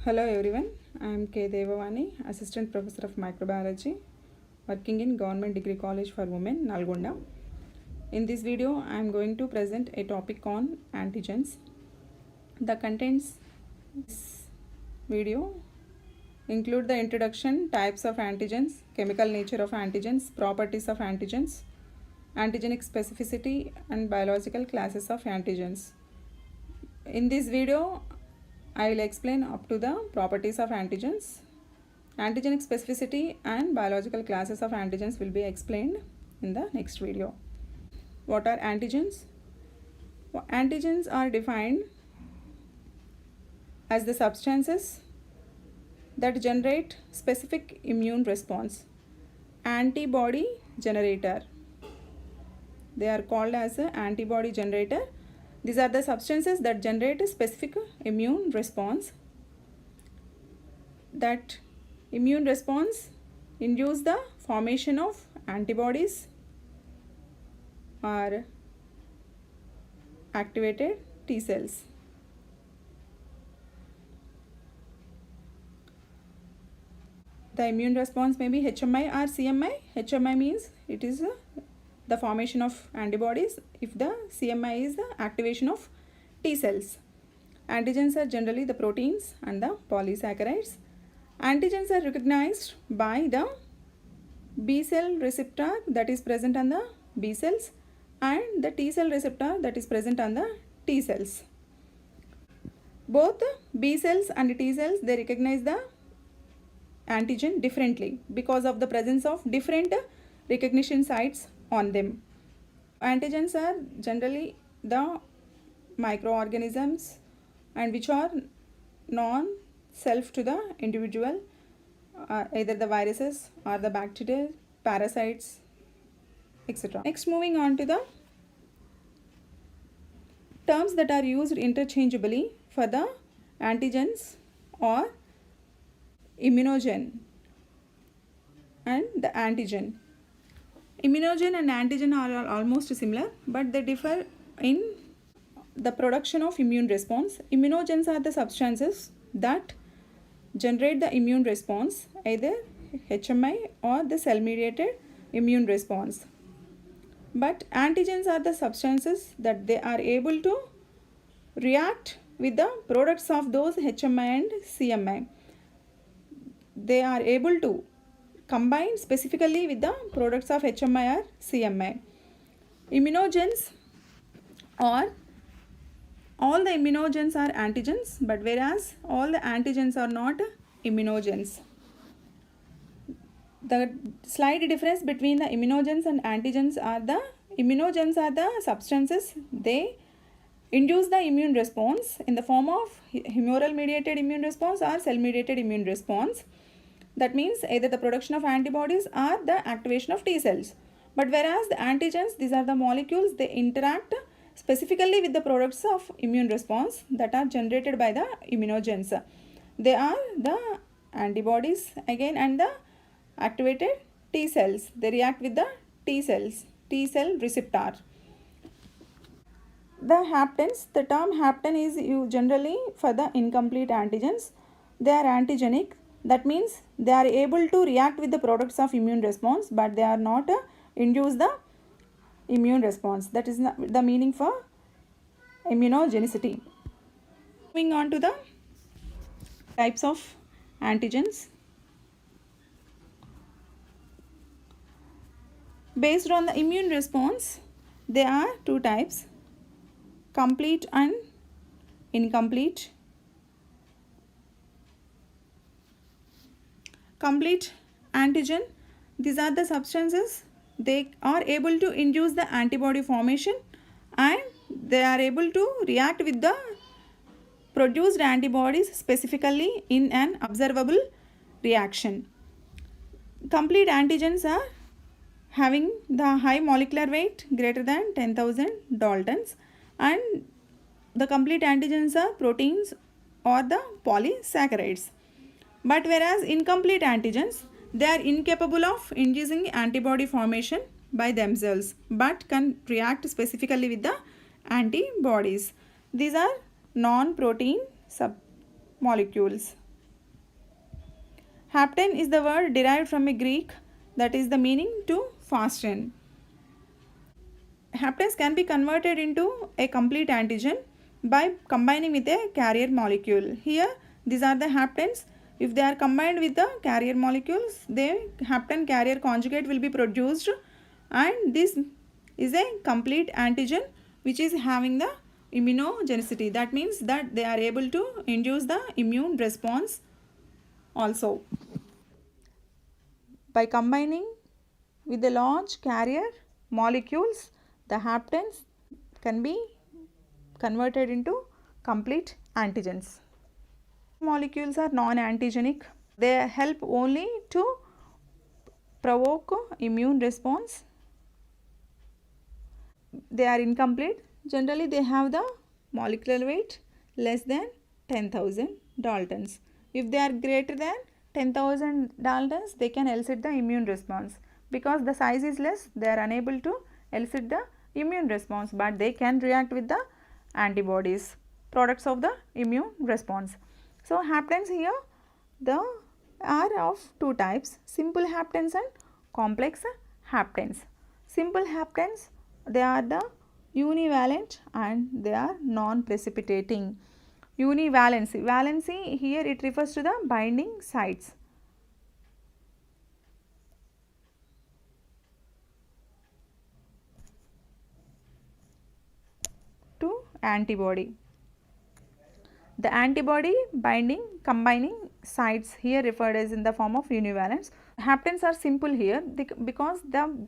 Hello everyone, I am K. Devavani, Assistant Professor of Microbiology, working in Government Degree College for Women, Nalgonda. In this video, I am going to present a topic on antigens. The contents of this video include the introduction, types of antigens, chemical nature of antigens, properties of antigens, antigenic specificity, and biological classes of antigens. In this video, I will explain up to the properties of antigens. Antigenic specificity and biological classes of antigens will be explained in the next video. What are antigens? Antigens are defined as the substances that generate specific immune response. Antibody generator. They are called as an antibody generator. These are the substances that generate a specific immune response. That immune response induce the formation of antibodies or activated T cells. The immune response may be HMI or CMI. HMI means it is the formation of antibodies, if the CMI is the activation of T cells. Antigens are generally the proteins and the polysaccharides. Antigens are recognized by the B cell receptor that is present on the B cells and the T cell receptor that is present on the T cells. Both B cells and T cells, they recognize the antigen differently because of the presence of different recognition sites on them. Antigens are generally the microorganisms and which are non-self to the individual, either the viruses or the bacteria, parasites, etc. Next, moving on to the terms that are used interchangeably for the antigens or immunogen and the antigen. Immunogen and antigen are almost similar, but they differ in the production of immune response. Immunogens are the substances that generate the immune response, either HMI or the cell-mediated immune response. But antigens are the substances that they are able to react with the products of those HMI and CMI. They are able to combine specifically with the products of HMI or CMI. Immunogens or all the immunogens are antigens, but whereas all the antigens are not immunogens. The slight difference between the immunogens and antigens are the immunogens are the substances they induce the immune response in the form of humoral mediated immune response or cell mediated immune response. That means either the production of antibodies or the activation of T cells. But whereas the antigens, these are the molecules, they interact specifically with the products of immune response that are generated by the immunogens. They are the antibodies again and the activated T cells. They react with the T cells, T cell receptor. The haptens, the term hapten is used generally for the incomplete antigens. They are antigenic. That means they are able to react with the products of immune response, but they are not induce the immune response. That is the meaning for immunogenicity. Moving on to the types of antigens. Based on the immune response, there are two types: complete and incomplete. Complete antigen, these are the substances they are able to induce the antibody formation and they are able to react with the produced antibodies specifically in an observable reaction. Complete antigens are having the high molecular weight greater than 10,000 Daltons, and the complete antigens are proteins or the polysaccharides. But whereas incomplete antigens, they are incapable of inducing antibody formation by themselves but can react specifically with the antibodies. These are non-protein submolecules. Hapten is the word derived from a Greek that is the meaning to fasten. Haptens can be converted into a complete antigen by combining with a carrier molecule. Here these are the haptens. If they are combined with the carrier molecules, the hapten carrier conjugate will be produced, and this is a complete antigen which is having the immunogenicity. That means that they are able to induce the immune response also. By combining with the large carrier molecules, the haptens can be converted into complete antigens. Molecules are non-antigenic. They help only to provoke immune response. They are incomplete. Generally, they have the molecular weight less than 10,000 Daltons. If they are greater than 10,000 Daltons, they can elicit the immune response. Because the size is less, they are unable to elicit the immune response, but they can react with the antibodies, products of the immune response. So, haptens here are of two types, simple haptens and complex haptens. Simple haptens, they are the univalent and they are non-precipitating. Univalency, valency here it refers to the binding sites. To antibody. The antibody binding combining sites here referred as in the form of univalence. Haptens are simple here because the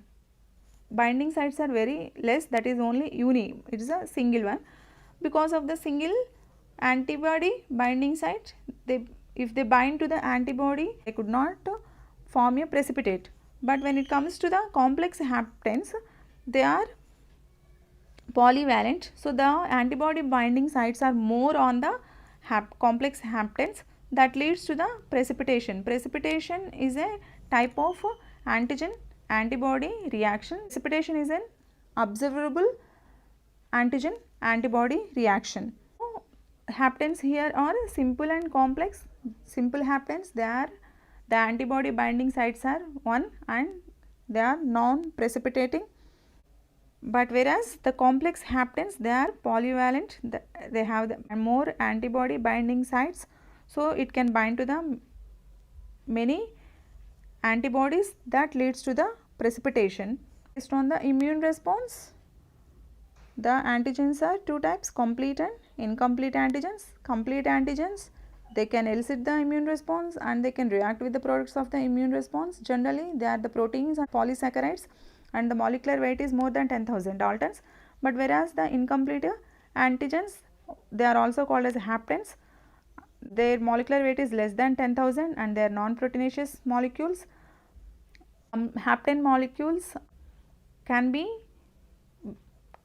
binding sites are very less, that is only uni, it is a single one. Because of the single antibody binding site, if they bind to the antibody, they could not form a precipitate. But when it comes to the complex haptens, they are polyvalent. So, the antibody binding sites are more on the complex haptens, that leads to the precipitation. Precipitation is a type of antigen antibody reaction. Precipitation is an observable antigen antibody reaction. So, haptens here are simple and complex. Simple haptens, they are the antibody binding sites are 1 and they are non-precipitating. But whereas the complex haptens, they are polyvalent, they have the more antibody binding sites, so it can bind to the many antibodies, that leads to the precipitation. Based on the immune response, the antigens are two types, complete and incomplete antigens. Complete antigens, they can elicit the immune response and they can react with the products of the immune response. Generally, they are the proteins and polysaccharides, and the molecular weight is more than 10,000 Daltons. But whereas the incomplete antigens, they are also called as haptens. Their molecular weight is less than 10,000 and they are non-proteinaceous molecules. Hapten molecules can be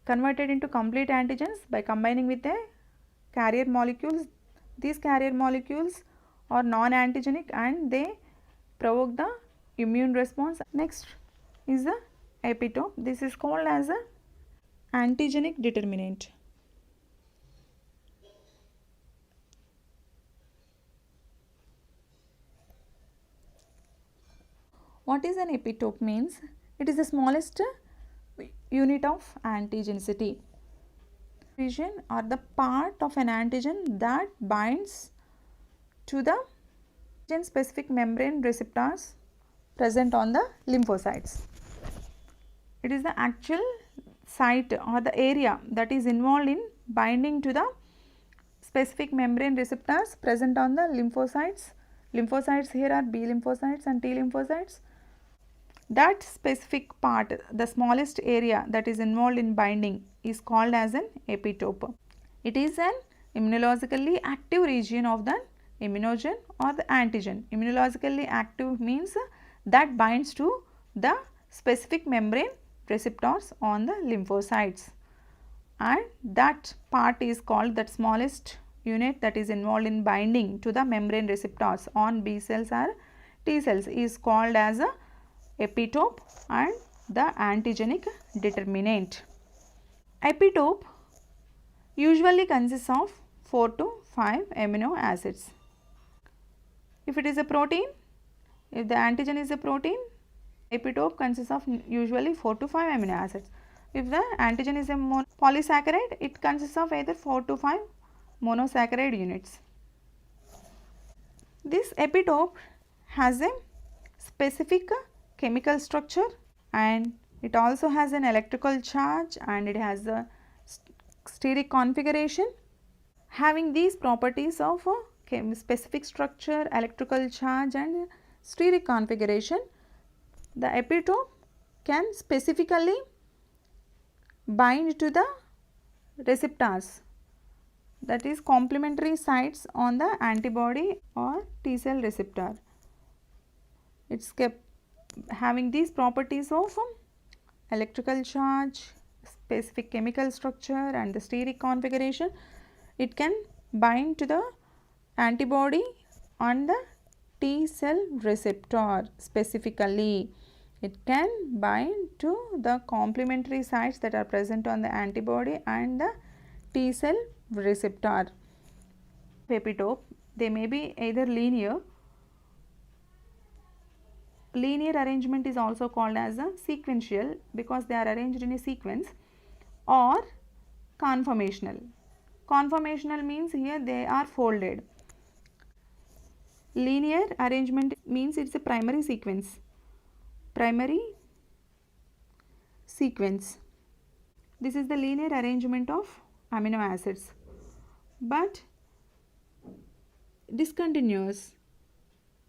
converted into complete antigens by combining with a carrier molecules. These carrier molecules are non-antigenic and they provoke the immune response. Next is the epitope. This is called as a antigenic determinant. What is an epitope means? It is the smallest unit of antigenicity. Region or the part of an antigen that binds to the antigen specific membrane receptors present on the lymphocytes. It is the actual site or the area that is involved in binding to the specific membrane receptors present on the lymphocytes. Lymphocytes here are B lymphocytes and T lymphocytes. That specific part, the smallest area that is involved in binding, is called as an epitope. It is an immunologically active region of the immunogen or the antigen. Immunologically active means that binds to the specific membrane receptors on the lymphocytes, and that part is called, that smallest unit that is involved in binding to the membrane receptors on B cells or T cells, is called as a epitope and the antigenic determinant. Epitope usually consists of 4 to 5 amino acids. If it is a protein, If the antigen is a protein, epitope consists of usually 4 to 5 amino acids. If the antigen is a polysaccharide, it consists of either 4 to 5 monosaccharide units. This epitope has a specific chemical structure, and it also has an electrical charge, and it has a steric configuration. Having these properties of specific structure, electrical charge and steric configuration, the epitope can specifically bind to the receptors, that is complementary sites on the antibody or T cell receptor. It's kept having these properties of electrical charge, specific chemical structure and the steric configuration. It can bind to the antibody on the T cell receptor specifically. It can bind to the complementary sites that are present on the antibody and the T cell receptor. Epitope, they may be either linear. Linear arrangement is also called as a sequential because they are arranged in a sequence, or conformational. Conformational means here they are folded. Linear arrangement means it's a primary sequence. Primary sequence. This is the linear arrangement of amino acids. But discontinuous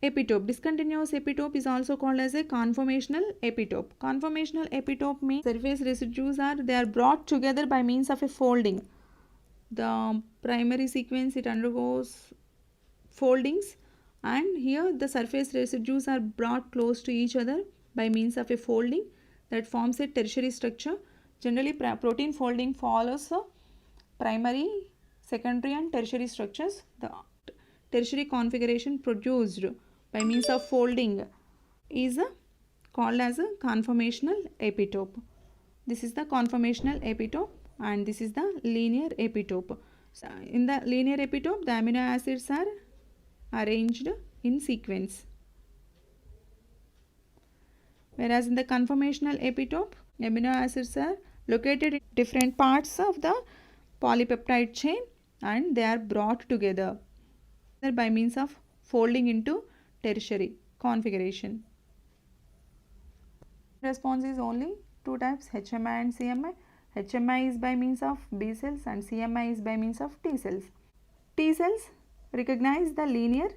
epitope. Discontinuous epitope is also called as a conformational epitope. Conformational epitope means surface residues are brought together by means of a folding. The primary sequence, it undergoes foldings, and here the surface residues are brought close to each other by means of a folding that forms a tertiary structure. Generally protein folding follows primary, secondary and tertiary structures. The tertiary configuration produced by means of folding is called as a conformational epitope. This is the conformational epitope and this is the linear epitope. So, in the linear epitope, the amino acids are arranged in sequence, whereas in the conformational epitope, amino acids are located in different parts of the polypeptide chain and they are brought together by means of folding into tertiary configuration. Response is only two types, HMI and CMI. HMI is by means of B cells and CMI is by means of T cells. T cells recognize the linear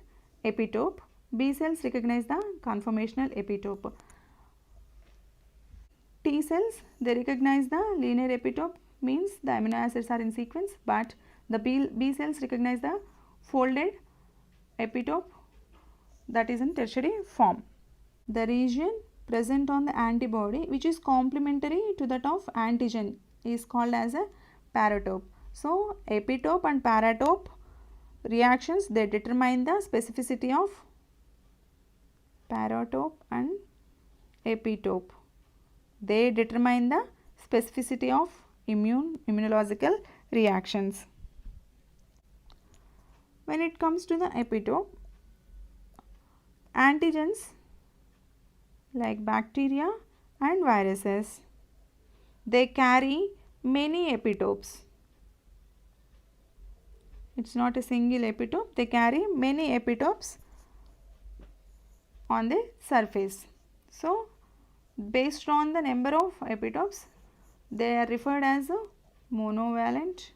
epitope, B cells recognize the conformational epitope. T cells, they recognize the linear epitope, means the amino acids are in sequence, but the B cells recognize the folded epitope, that is in tertiary form. The region present on the antibody which is complementary to that of antigen is called as a paratope. So, epitope and paratope reactions, they determine the specificity of paratope and epitope. They determine the specificity of immunological reactions. When it comes to the epitope, antigens like bacteria and viruses, they carry many epitopes. It's not a single epitope, they carry many epitopes on the surface. So, based on the number of epitopes, they are referred as a monovalent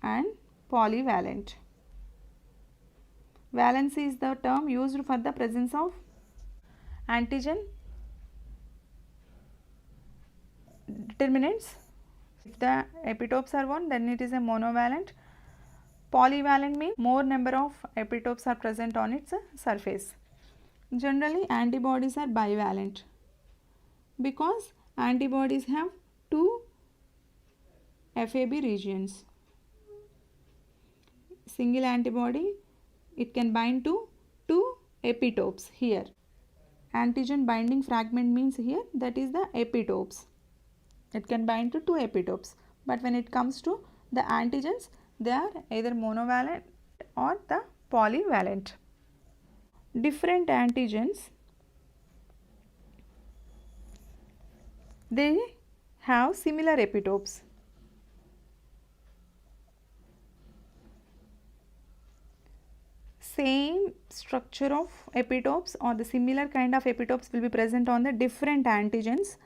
and polyvalent. Valency is the term used for the presence of antigen determinants. If the epitopes are 1, then it is a monovalent. Polyvalent means more number of epitopes are present on its surface. Generally, antibodies are bivalent because antibodies have two FAB regions. Single antibody, it can bind to two epitopes here. Antigen binding fragment means here that is the epitopes. It can bind to two epitopes, but when it comes to the antigens, they are either monovalent or the polyvalent. different antigens, they have similar epitopes. Same structure of epitopes or the similar kind of epitopes will be present on the different antigens,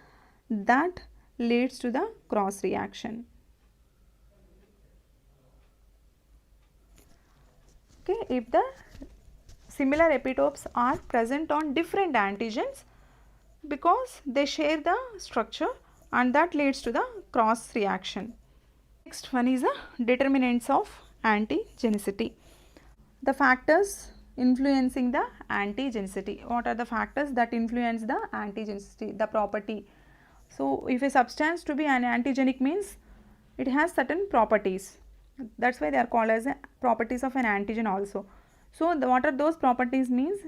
that leads to the cross reaction. Okay, if the similar epitopes are present on different antigens, because they share the structure, and that leads to the cross reaction. Next one is the determinants of antigenicity. The factors influencing the antigenicity. What are the factors that influence the antigenicity? The property. So, if a substance to be an antigenic means it has certain properties. That's why they are called as properties of an antigen also. So, what are those properties means?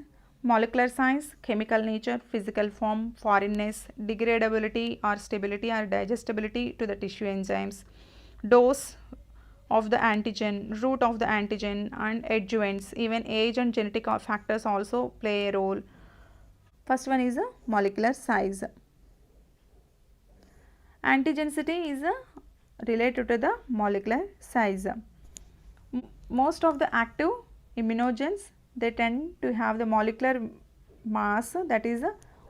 Molecular size, chemical nature, physical form, foreignness, degradability or stability or digestibility to the tissue enzymes, dose of the antigen, route of the antigen and adjuvants. Even age and genetic factors also play a role. First one is a molecular size. Antigenicity is related to the molecular size. Most of the active immunogens, they tend to have the molecular mass, that is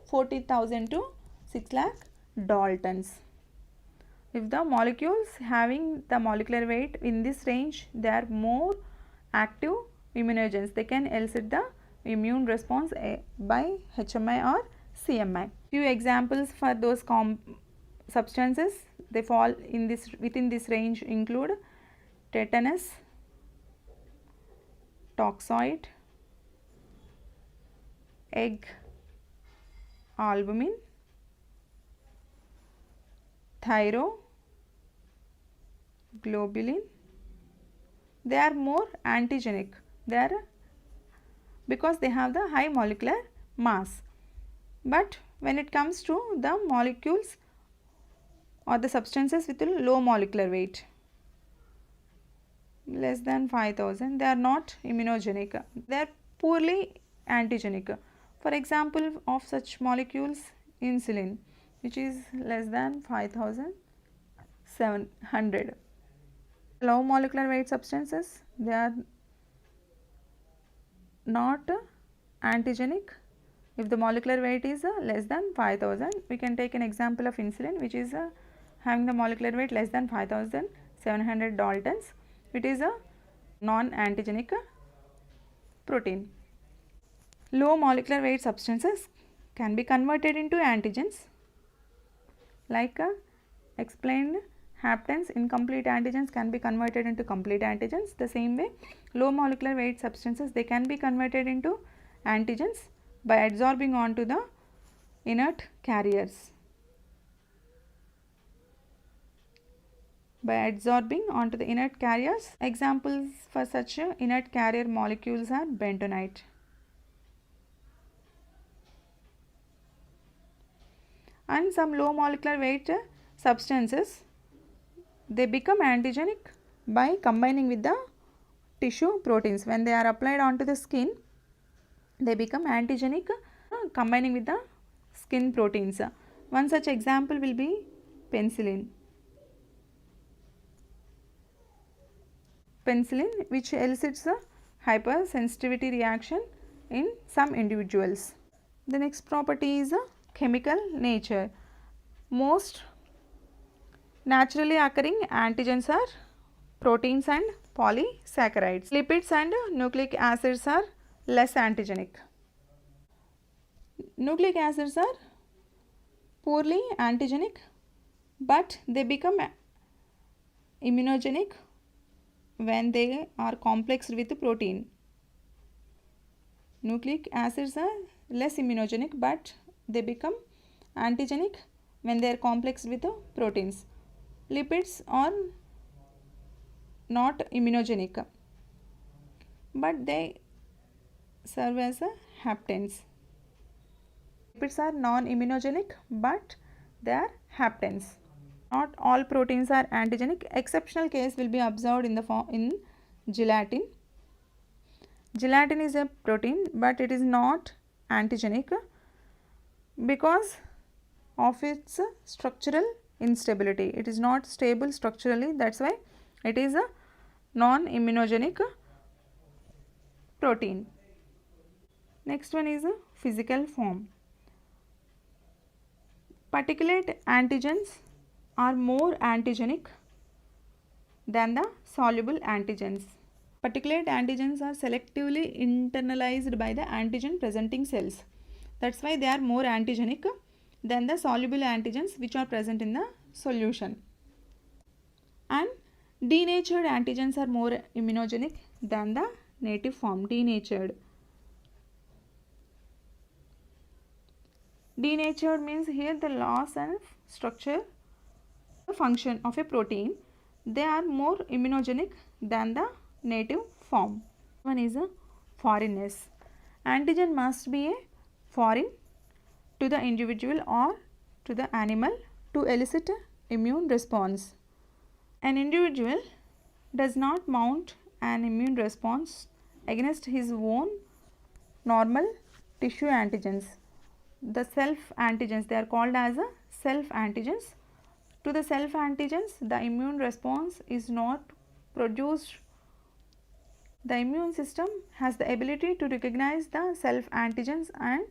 40,000 to 6 lakh Daltons. If the molecules having the molecular weight in this range, they are more active immunogens. They can elicit the immune response by HMI or CMI. Few examples for those substances they fall in this within this range include tetanus, toxoid, egg albumin, thyroglobulin. They are more antigenic. They are because they have the high molecular mass. But when it comes to the molecules or the substances with a low molecular weight, less than 5,000, they are not immunogenic. They are poorly antigenic. For example, of such molecules, insulin, which is less than 5,700. Low molecular weight substances, they are not antigenic. If the molecular weight is less than 5,000, we can take an example of insulin, which is having the molecular weight less than 5,700 Daltons. It is a non-antigenic protein. Low molecular weight substances can be converted into antigens, like explained haptens. Incomplete antigens can be converted into complete antigens. The same way, low molecular weight substances, they can be converted into antigens by adsorbing onto the inert carriers. By adsorbing onto the inert carriers, examples for such inert carrier molecules are bentonite. And some low molecular weight substances, they become antigenic by combining with the tissue proteins. When they are applied onto the skin, they become antigenic combining with the skin proteins. One such example will be penicillin. Penicillin, which elicits a hypersensitivity reaction in some individuals. The next property is chemical nature. Most naturally occurring antigens are proteins and polysaccharides. Lipids and nucleic acids are less antigenic. Nucleic acids are poorly antigenic, but they become immunogenic when they are complexed with the protein. Nucleic acids are less immunogenic, but they become antigenic when they are complexed with the proteins. Lipids are not immunogenic, but they serve as haptens. Lipids are non-immunogenic, but they are haptens. Not all proteins are antigenic. Exceptional case will be observed in the in gelatin. Gelatin is a protein, but it is not antigenic because of its structural instability. It is not stable structurally, that is why it is a non-immunogenic protein. Next one is a physical form. Particulate antigens are more antigenic than the soluble antigens. Particulate antigens are selectively internalized by the antigen presenting cells. That's why they are more antigenic than the soluble antigens which are present in the solution. And denatured antigens are more immunogenic than the native form. Denatured. Denatured means here the loss and structure function of a protein. They are more immunogenic than the native form. One is a foreignness. Antigen must be a foreign to the individual or to the animal to elicit immune response. An individual does not mount an immune response against his own normal tissue antigens. The self antigens, they are called as a self antigens. To the self antigens, the immune response is not produced. The immune system has the ability to recognize the self antigens and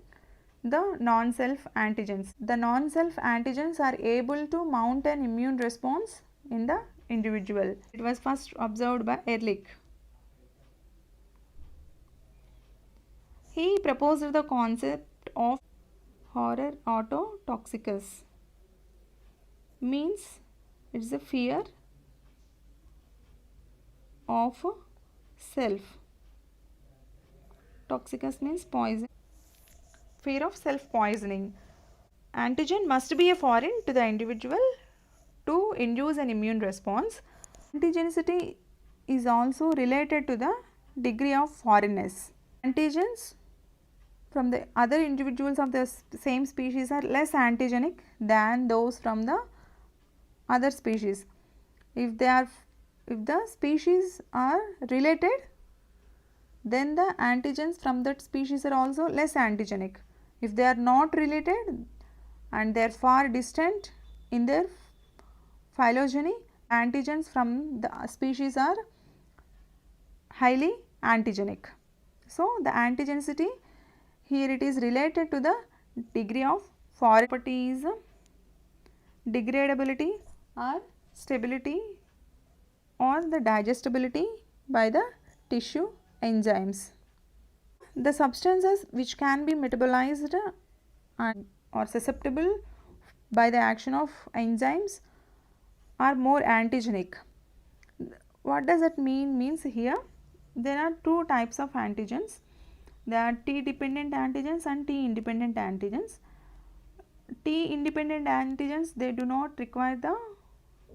the non-self antigens. The non-self antigens are able to mount an immune response in the individual. It was first observed by Ehrlich. He proposed the concept of horror autotoxicus. Means it is a fear of self. Toxicus means poison. Fear of self poisoning. Antigen must be a foreign to the individual to induce an immune response. Antigenicity is also related to the degree of foreignness. Antigens from the other individuals of the same species are less antigenic than those from the other species. If the species are related, then the antigens from that species are also less antigenic. If they are not related and they are far distant in their phylogeny, antigens from the species are highly antigenic. So, the antigenicity here it is related to the degree of foreign properties, degradability or stability or the digestibility by the tissue enzymes. The substances which can be metabolized and are susceptible by the action of enzymes are more antigenic. What does it mean? Means here there are two types of antigens. There are T dependent antigens and T independent antigens. T independent antigens, they do not require the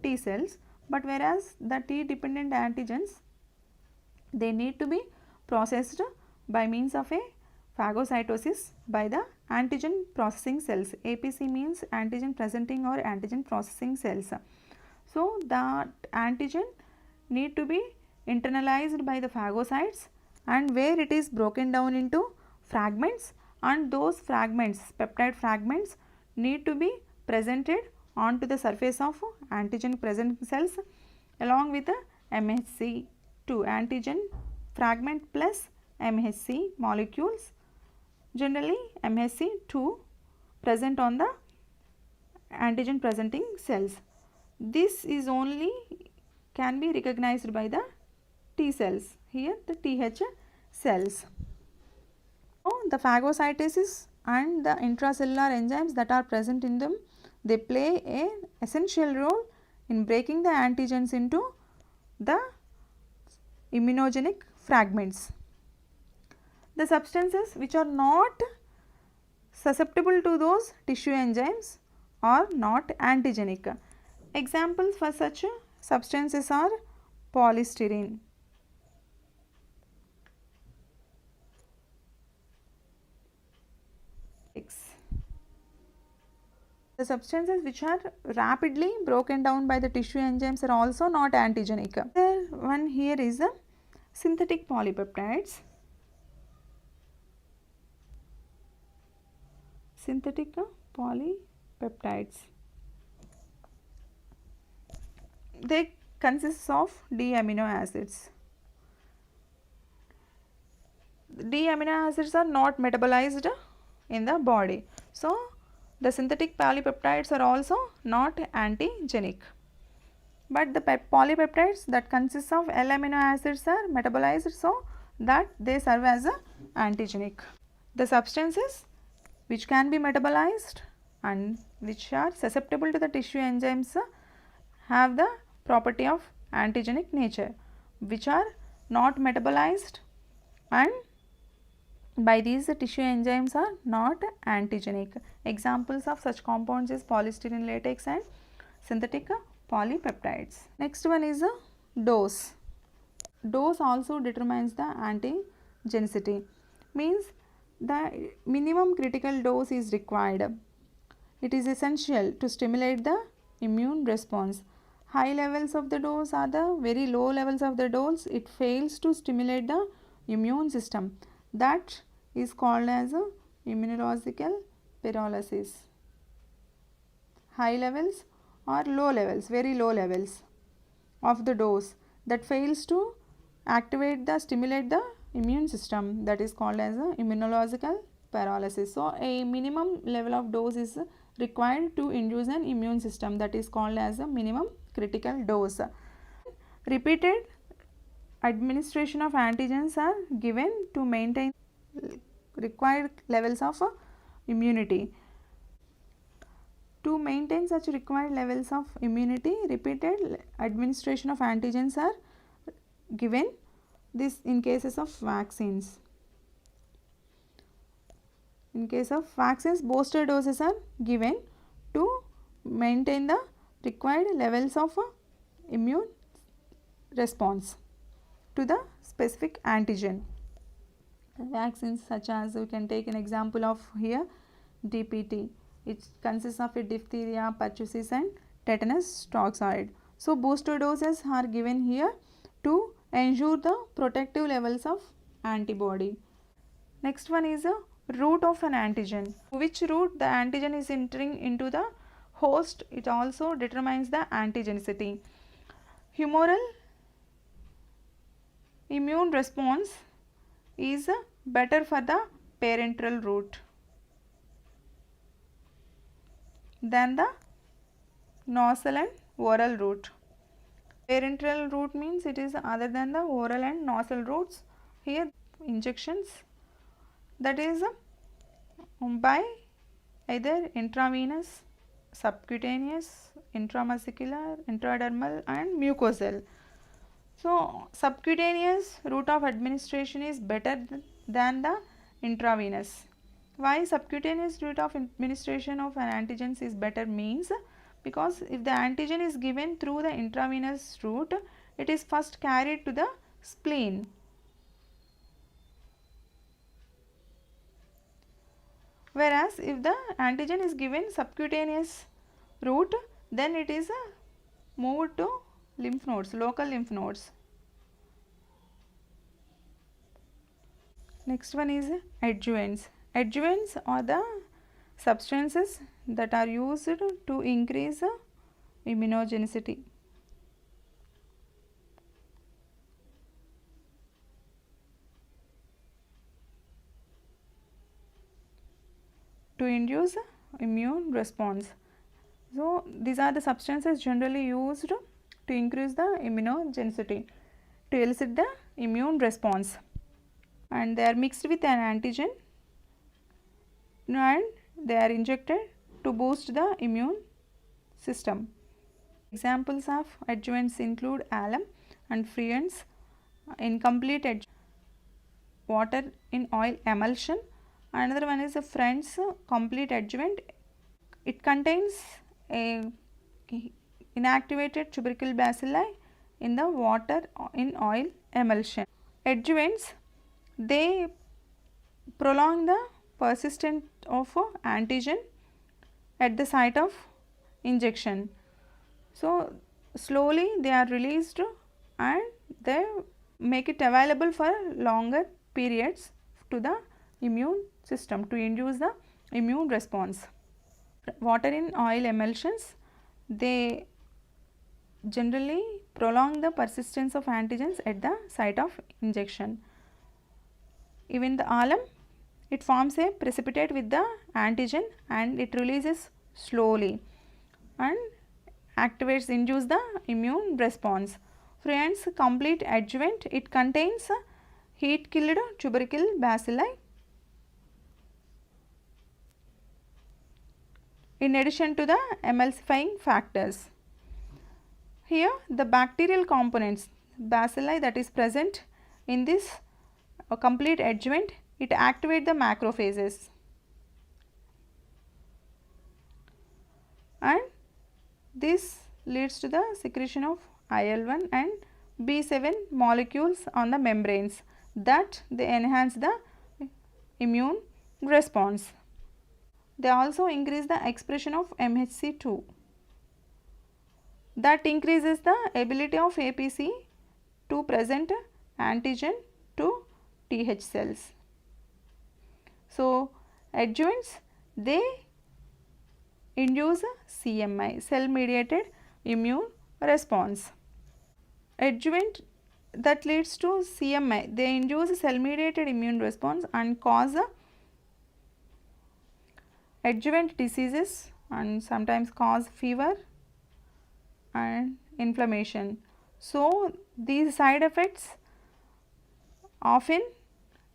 T cells, but whereas the T dependent antigens, they need to be processed by means of a phagocytosis by the antigen processing cells. APC means antigen presenting or antigen processing cells. So, that antigen need to be internalized by the phagocytes, and where it is broken down into fragments, and those fragments, peptide fragments, need to be presented onto the surface of antigen present cells along with the MHC2 antigen fragment plus MHC molecules, generally MHC2 present on the antigen presenting cells. This is only can be recognized by the T cells, here the TH cells. So, the phagocytosis and the intracellular enzymes that are present in them, they play an essential role in breaking the antigens into the immunogenic fragments. The substances which are not susceptible to those tissue enzymes are not antigenic. Examples for such substances are polystyrene, the substances which are rapidly broken down by the tissue enzymes are also not antigenic. The one here is the synthetic polypeptides. synthetic polypeptides. They consist of D amino acids. D amino acids are not metabolized in the body. So, the synthetic polypeptides are also not antigenic. But the polypeptides that consist of L amino acids are metabolized, so that they serve as a antigenic. The substances which can be metabolized and which are susceptible to the tissue enzymes have the property of antigenic nature, which are not metabolized and by these the tissue enzymes are not antigenic. Examples of such compounds is polystyrene latex and synthetic polypeptides. Next one is a dose. Dose also determines the antigenicity, means the minimum critical dose is required. It is essential to stimulate the immune response. High levels of the dose are the very low levels of the dose. It fails to stimulate the immune system. That is called as a immunological paralysis. High levels or low levels, very low levels of the dose that fails to stimulate the immune system, that is called as a immunological paralysis. So, a minimum level of dose is required to induce an immune system, that is called as a minimum critical dose. Repeated administration of antigens are given to maintain required levels of immunity. To maintain such required levels of immunity, repeated administration of antigens are given, this in cases of vaccines. In case of vaccines, booster doses are given to maintain the required levels of immune response to the specific antigen. Vaccines such as, we can take an example of here, DPT. It consists of a diphtheria, pertussis and tetanus toxoid. So, booster doses are given here to ensure the protective levels of antibody. Next one is a route of an antigen. Which route the antigen is entering into the host, it also determines the antigenicity. Humoral immune response is better for the parenteral route than the nasal and oral route. Parenteral route means it is other than the oral and nasal routes. Here injections, that is by either intravenous, subcutaneous, intramuscular, intradermal and mucosal. So, subcutaneous route of administration is better than the intravenous. Why subcutaneous route of administration of an antigens is better means, because if the antigen is given through the intravenous route, it is first carried to the spleen. Whereas, if the antigen is given subcutaneous route, then it is moved to lymph nodes, local lymph nodes. Next one is adjuvants. Adjuvants are the substances that are used to increase immunogenicity. To induce immune response. So, these are the substances generally used to increase the immunogenicity, to elicit the immune response, and they are mixed with an antigen and they are injected to boost the immune system. Examples of adjuvants include alum and freons, incomplete adjuvant, water in oil emulsion. Another one is a Friend's complete adjuvant. It contains a inactivated tubercle bacilli in the water in oil emulsion. Adjuvants, they prolong the persistence of antigen at the site of injection. So, slowly they are released and they make it available for longer periods to the immune system, to induce the immune response. Water in oil emulsions, they generally prolong the persistence of antigens at the site of injection. Even the alum, it forms a precipitate with the antigen and it releases slowly and induce the immune response. Friends, complete adjuvant, it contains heat killed tubercle bacilli. In addition to the emulsifying factors. Here the bacterial components, bacilli that is present in this complete adjuvant, it activate the macrophages and this leads to the secretion of IL-1 and B7 molecules on the membranes that they enhance the immune response. They also increase the expression of MHC2 that increases the ability of APC to present antigen to TH cells. So, adjuvants, they induce CMI, cell mediated immune response. Adjuvant that leads to CMI, they induce cell mediated immune response and cause adjuvant diseases and sometimes cause fever and inflammation. So, these side effects often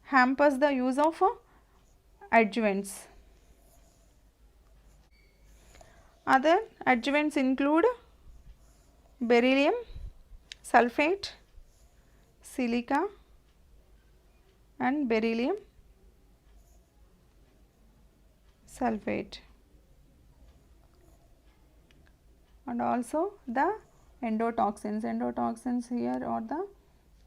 hampers the use of adjuvants. Other adjuvants include beryllium sulfate, silica and beryllium sulfate, and also the endotoxins. Endotoxins here are the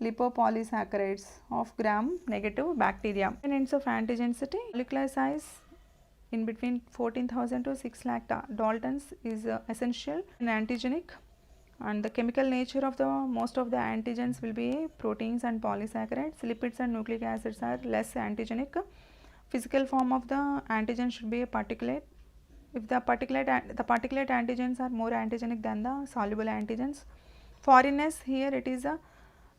lipopolysaccharides of gram negative bacteria. Units of antigenicity, molecular size in between 14,000 to 6 lakh Daltons is essential in antigenic, and the chemical nature of the most of the antigens will be proteins and polysaccharides. Lipids and nucleic acids are less antigenic. Physical form of the antigen should be a particulate. If the particulate antigens are more antigenic than the soluble antigens. Foreignness, here it is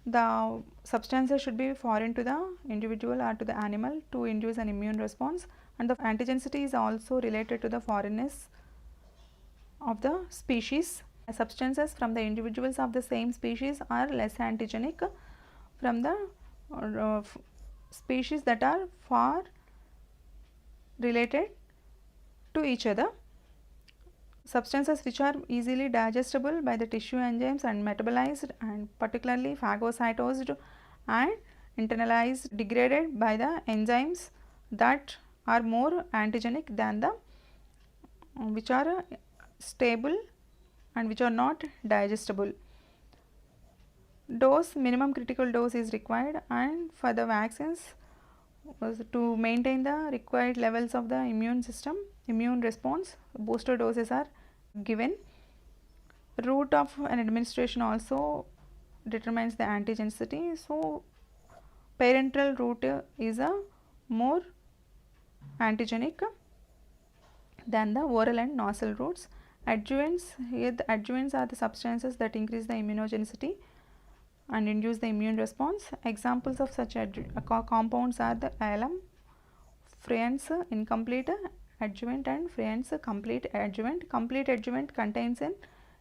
the substances should be foreign to the individual or to the animal to induce an immune response, and the antigenicity is also related to the foreignness of the species. Substances from the individuals of the same species are less antigenic from the species that are far related to each other. Substances which are easily digestible by the tissue enzymes and metabolized and particularly phagocytosed and internalized, degraded by the enzymes that are more antigenic than the which are stable and which are not digestible. Dose, minimum critical dose is required, and for the vaccines to maintain the required levels of the immune response, booster doses are given. Route of an administration also determines the antigenicity. So, parenteral route is a more antigenic than the oral and nasal routes. Adjuvants, here the adjuvants are the substances that increase the immunogenicity and induce the immune response. Examples of such compounds are the alum, Friend's incomplete adjuvant and Friend's complete adjuvant. Complete adjuvant contains an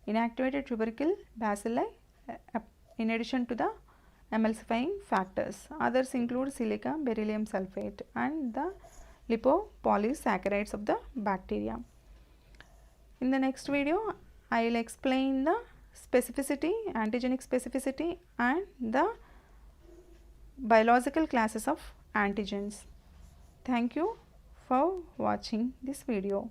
inactivated tubercle bacilli in addition to the emulsifying factors. Others include silica, beryllium sulfate and the lipopolysaccharides of the bacteria. In the next video, I will explain the specificity, antigenic specificity and the biological classes of antigens. Thank you for watching this video.